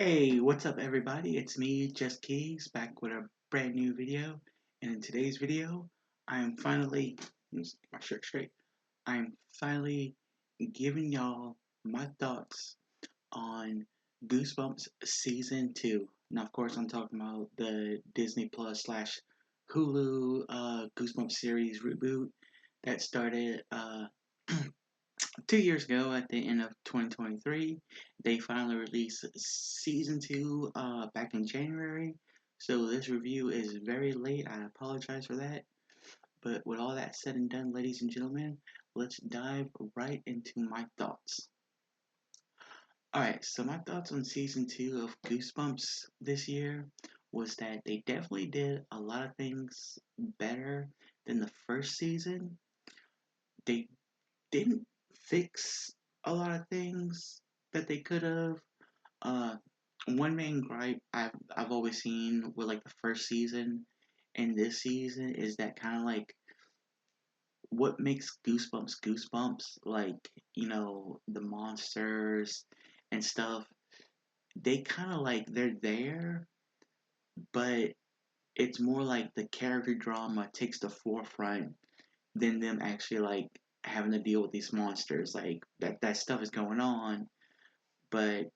Hey, what's up everybody? It's me, Just Keys, back with a brand new video. And in today's video, I'm finally, let me get my shirt straight. I'm finally giving y'all my thoughts on Goosebumps Season 2. Now, of course, I'm talking about the Disney Plus slash Hulu Goosebumps series reboot that started 2 years ago at the end of 2023. They finally released season two back in January. So this review is very late. I apologize for that. But with all that said and done, ladies and gentlemen, let's dive right into my thoughts. Alright, so my thoughts on season two of Goosebumps this year was that they definitely did a lot of things better than the first season. They didn't fix a lot of things that they could have. Uh, One main gripe I've always seen with like the first season and this season is that kind of like what makes Goosebumps Goosebumps, like the monsters and stuff. They kind of like they're there, but it's more like the character drama takes the forefront than them actually like having to deal with these monsters. Like that stuff is going on, but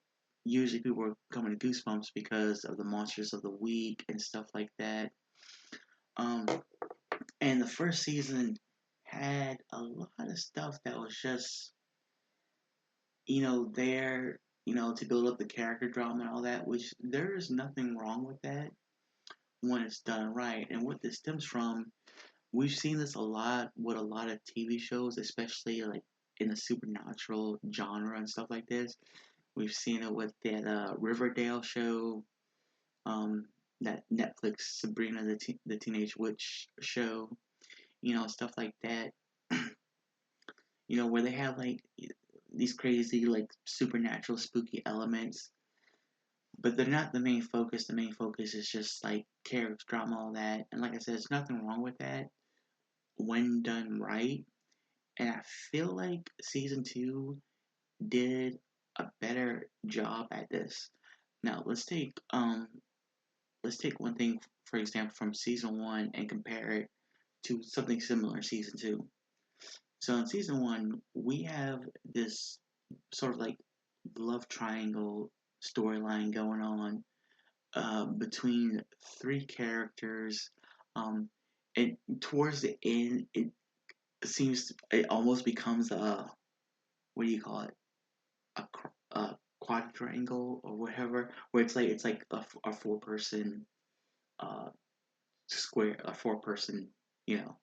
usually people are coming to Goosebumps because of the monsters of the week and stuff like that. Um, and the first season had a lot of stuff that was just there to build up the character drama and all that, which there is nothing wrong with that when it's done right. And what this stems from, we've seen this a lot with a lot of TV shows, especially like in the supernatural genre and stuff like this. We've seen it with that Riverdale show, um, that Netflix Sabrina the Teenage Witch show, stuff like that. Where they have like these crazy like supernatural spooky elements, but they're not the main focus. The main focus is just like character drama, all that. And like I said, there's nothing wrong with that when done right. And I feel like season two did a better job at this. Now let's take one thing for example from season one and compare it to something similar in season two. So in season one, we have this sort of like love triangle storyline going on between three characters. Um, and towards the end, it almost becomes a, what do you call it, a quadrangle or whatever, where it's like a four person uh square, a four person, you know,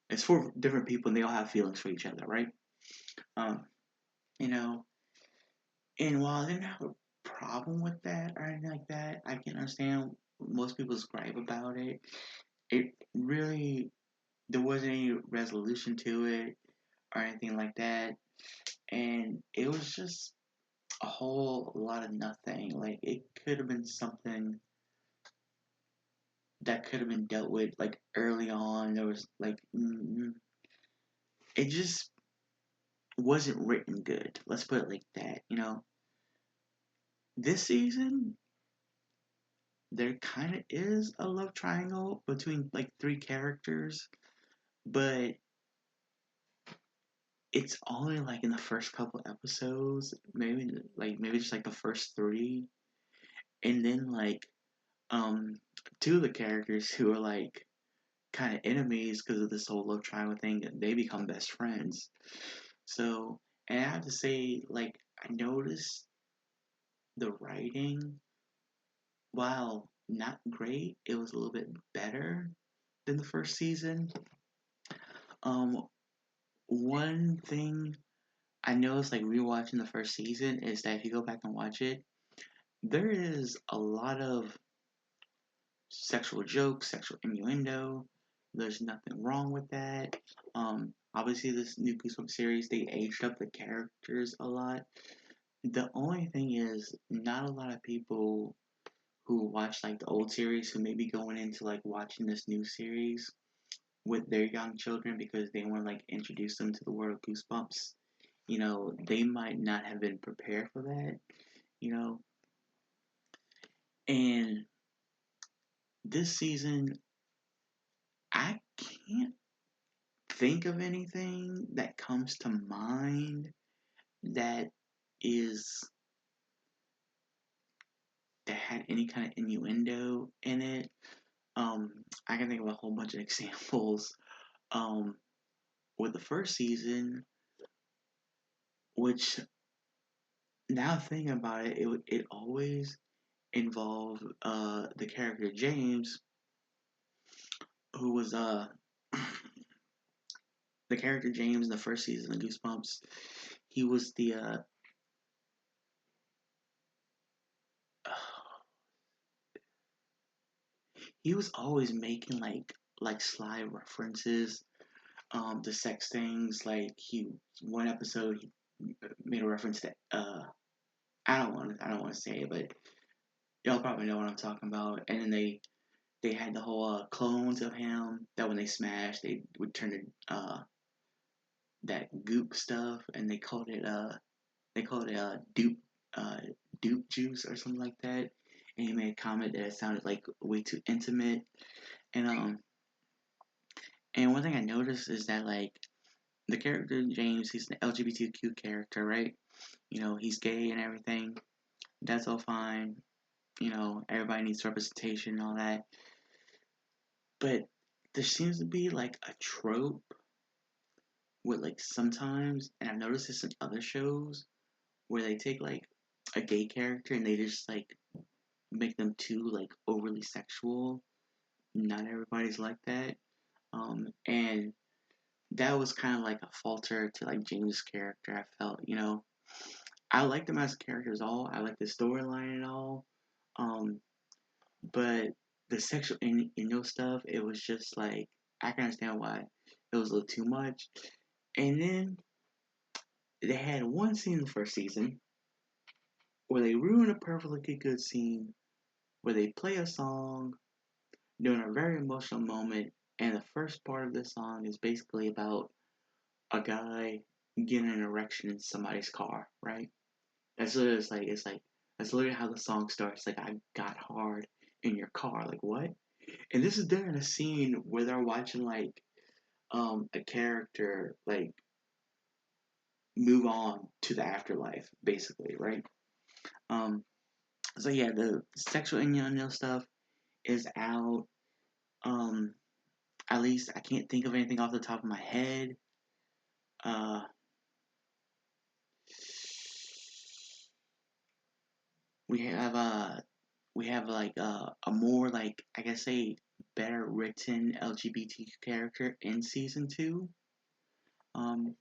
it's four different people and they all have feelings for each other, right? Um, you know, and while I didn't have a problem with that or anything like that, I can understand most people's gripe about it. It really, there wasn't any resolution to it or anything like that, and it was just a whole lot of nothing. Like it could have been something that could have been dealt with like early on. There was like it just wasn't written good. Let's put it like that. This season there kind of is a love triangle between like three characters, but it's only like in the first couple episodes, maybe just like the first three, and then like um two of the characters who are like kind of enemies because of this whole love triangle thing, they become best friends. So, and I have to say, like I noticed the writing, while not great, it was a little bit better than the first season. Um, One thing I noticed, like rewatching the first season, is that if you go back and watch it, there is a lot of sexual jokes, sexual innuendo. There's nothing wrong with that. Obviously, this new Goosebumps series, they aged up the characters a lot. The only thing is, not a lot of people who watch like the old series who may be going into like watching this new series with their young children because they want to like introduce them to the world of Goosebumps. They might not have been prepared for that. You know, And this season, I can't think of anything that comes to mind that is that had any kind of innuendo in it. I can think of a whole bunch of examples. Um, with the first season, which now thinking about it, it always involved the character James, who was the character James in the first season of Goosebumps. He was the he was always making like sly references to sex things. Like he one episode he made a reference to I don't want to say it, but y'all probably know what I'm talking about. And then they had the whole clones of him that when they smashed they would turn to that goop stuff, and they called it dupe uh, dupe juice or something like that. And he made a comment that it sounded like way too intimate. And and one thing I noticed is that like the character James, he's an LGBTQ character, right? You know, he's gay and everything. That's all fine. You know, everybody needs representation and all that. But there seems to be like a trope with like sometimes, and I've noticed this in other shows, where they take like a gay character and they just like make them too like overly sexual. Not everybody's like that. And that was kind of like a falter to like James' character. I felt, I liked him as a character as all. I liked the storyline and all. Um, but the sexual innuendo stuff, it was just like I can understand why it was a little too much. And then they had one scene in the first season where they ruin a perfectly good scene where they play a song during a very emotional moment, and the first part of the song is basically about a guy getting an erection in somebody's car, right? That's literally it's like that's literally how the song starts. Like I got hard in your car. Like what? And this is during a scene where they're watching like a character like move on to the afterlife, basically, right? Um so yeah, the sexual innuendo stuff is out. Um at least I can't think of anything off the top of my head. Uh we have like a more like I guess a better written LGBT character in season two. Um,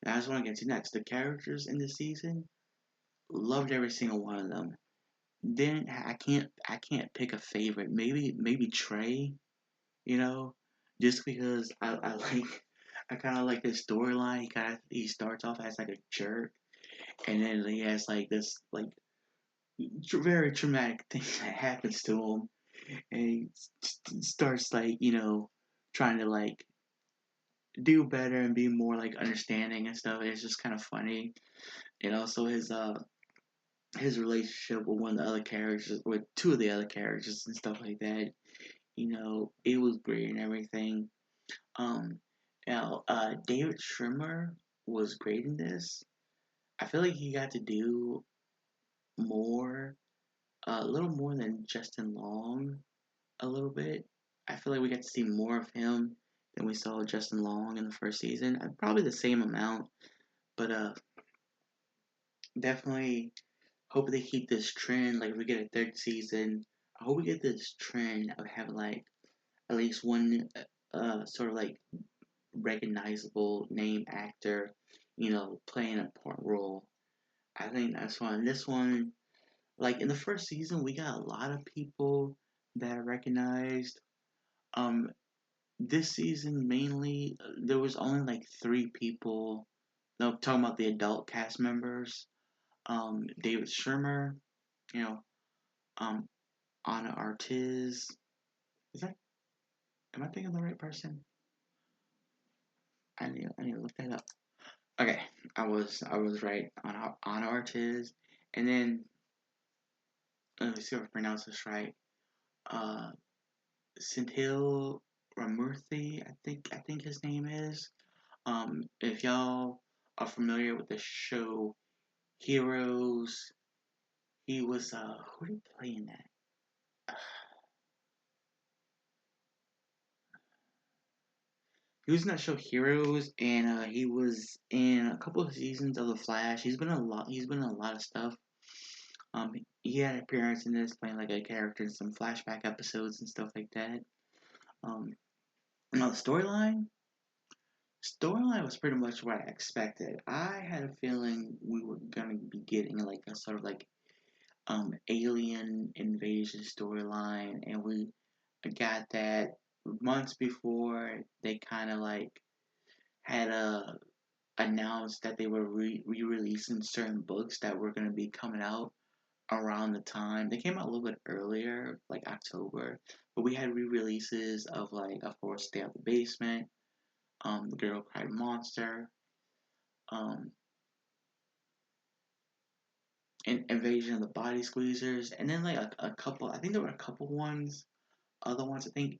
and I just want to get to next. The characters in the season, loved every single one of them. Then I can't pick a favorite. Maybe Trey. You know, just because I like I kind of like his storyline. He starts off as like a jerk, and then he has like this like very traumatic thing that happens to him, and he starts like trying to like do better and be more like understanding and stuff. It's just kind of funny, and also his relationship with one of the other characters, with two of the other characters and stuff like that. It was great and everything. Um, now David Schwimmer was great in this. I feel like he got to do more, a little more than Justin Long a little bit. I feel like we got to see more of him than we saw Justin Long in the first season. Probably the same amount, but definitely hope they keep this trend. Like if we get a third season, I hope we get this trend of having like at least one sort of like recognizable name actor, playing a part role. I think that's fun. This one, like in the first season, we got a lot of people that are recognized. Um, this season mainly there was only like three people. No, talking about the adult cast members. David Schwimmer, you know, um, Anna Artiz. Is that? Am I thinking of the right person? I need to look that up. Okay, I was right on Anna Artiz, and then let me see if I pronounce this right. Uh, Centil Ramurthy, I think his name is. If y'all are familiar with the show Heroes, he was who did he play in that? He was in that show Heroes, and he was in a couple of seasons of The Flash. He's been a lot. He's been in a lot of stuff. He had an appearance in this, playing like a character in some flashback episodes and stuff like that. Um, now the storyline was pretty much what I expected. I had a feeling we were gonna be getting like a sort of like alien invasion storyline, and we got that months before they kind of like had announced that they were re-releasing certain books that were going to be coming out around the time they came out a little bit earlier, like October. But we had re-releases of like, of course, Stay Out the Basement, The Girl Cried Monster, um, Invasion of the Body Squeezers, and then like a couple. I think there were a couple ones, other ones. I think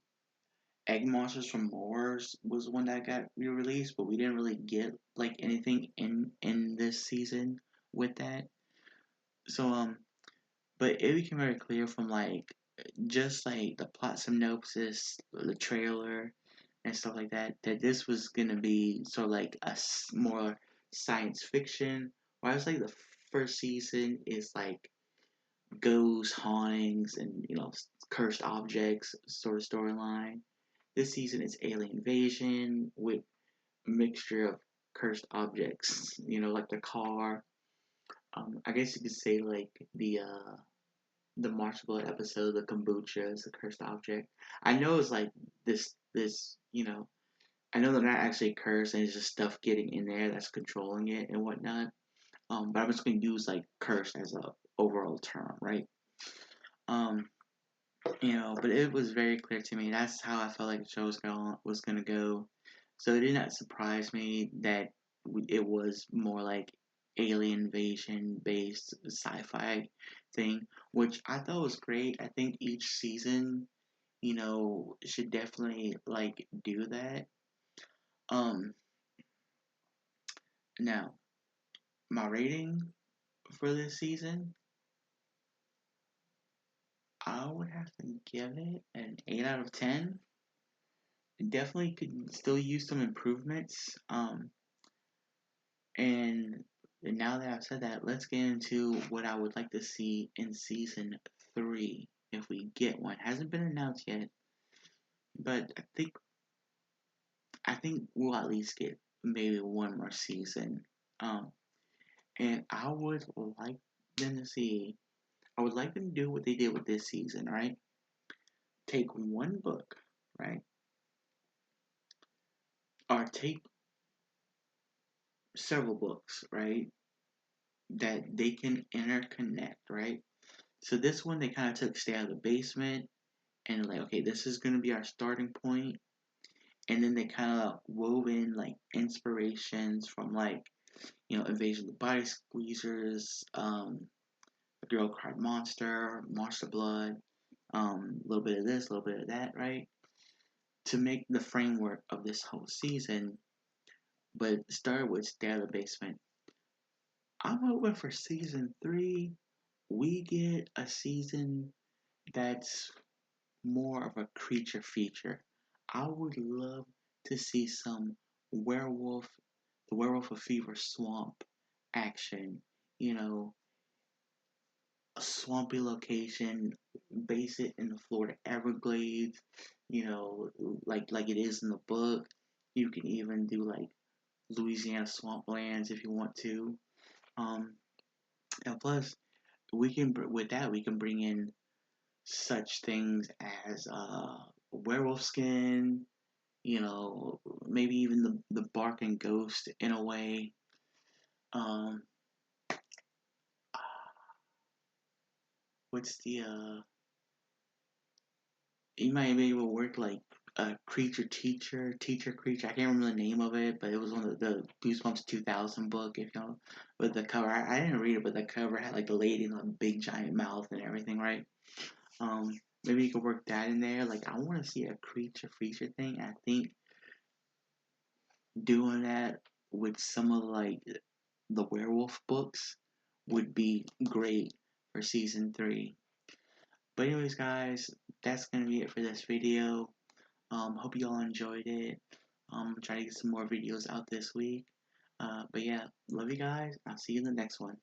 Egg Monsters from Mars was one that got re-released, but we didn't really get like anything in this season with that. So but it became very clear from like just like the plot synopsis, the trailer, and stuff like that, that this was gonna be sort of like more science fiction. Whereas like the first season is like ghosts, hauntings, and cursed objects sort of storyline. This season is alien invasion with a mixture of cursed objects. Like the car. I guess you could say like the March Blood episode, the kombucha is a cursed object. I know it's like this. I know they're not actually cursed, and it's just stuff getting in there that's controlling it and whatnot. But I'm just going to use like cursed as a overall term, right? Um, but it was very clear to me. That's how I felt like the show was gonna go. So it did not surprise me that it was more like alien invasion based sci-fi thing, which I thought was great. I think each season, should definitely like do that. Um, Now my rating for this season, I would have to give it an 8 out of 10. Definitely could still use some improvements. And now that I've said that, let's get into what I would like to see in season three if we get one. Hasn't been announced yet, but I think we'll at least get maybe one more season. Um, and I would like them to see. I would like them to do what they did with this season, right? Take one book, right, or take several books, right, that they can interconnect, right? So this one they kind of took Stay Out of the Basement and like, okay, this is gonna be our starting point, and then they kind of wove in like inspirations from like Invasion of the Body Squeezers, A Girl Cried Monster, Monster Blood, a little bit of this, a little bit of that, right? To make the framework of this whole season, but start with Stay Out of the Basement. I'm hoping for season three, we get a season that's more of a creature feature. I would love to see some werewolf, the Werewolf of Fever swamp action. You know, a swampy location, base it in the Florida Everglades. Like it is in the book. You can even do like Louisiana swamplands if you want to. Um, and plus, with that we can bring in such things as werewolf skin, maybe even the barking ghost in a way. Um, what's the you might be able to work like teacher creature. I can't remember the name of it, but it was one of the Goosebumps 2000 book. If y'all with the cover, I didn't read it, but the cover had like the lady in a big giant mouth and everything, right? Maybe you could work that in there. Like I want to see a creature feature thing. I think doing that with some of like the werewolf books would be great for season 3. But anyways, guys, that's gonna be it for this video. Hope you all enjoyed it. Try to get some more videos out this week. But yeah, love you guys. I'll see you in the next one.